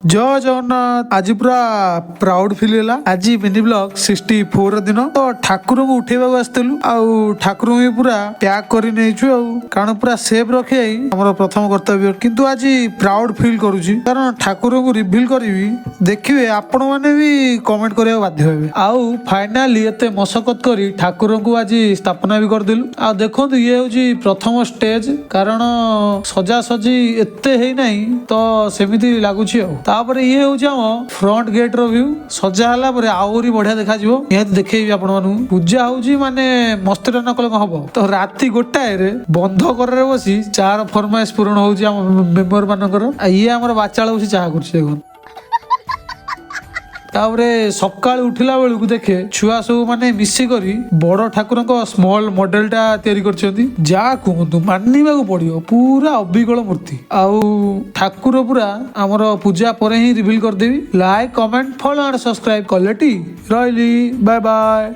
जय जगन्नाथ। आज पूरा प्राउड फिल है। आज मिनी ब्लॉग 64 दिन तो ठाकुर को उठेबा आसलु ठाकुर भी पूरा पैक कर कारण पूरा सेफ रखे आम प्रथम कर्तव्य किंतु आज प्राउड फिल करुची कारण ठाकुर को रिविल करी देखिए आपण मैंने भी कमेंट करने बाध्य हे आउ फाइनाली एते मशक्कत करी ठाकुर को आज स्थापना भी करदेलु आ देखो ये हूँ प्रथम स्टेज कारण सजासजी एते है नहीं तो सेमिति लगुच तापर ये हूँ आम फ्रंट गेट रो व्यू सजा हला परे आहुरी बढ़िया देखा जिवो निहाती देखैबी आपण मानु पूजा होउची माने मस्त न कले हबो तो राति गोटाए रे बंध करे बसी चार फरमाइश पूर्ण होउची आम मेंबर मानकर ये हमर बाचाळ बसी चाह करछि देखो तापरे सकाळ उठिला बेलू देखे छुआ सब माने मिसिकरी बड़ ठाकुर स्मॉल मॉडल टा तैयारी करछंती जा कहतु मानिबा को पड़ियो पूरा अबिकल मूर्ति आउ ठाकुर पूरा हमर पूजा पर ही रिवील कर देबी like comment follow and subscribe कलेटी रहली बाय बाय।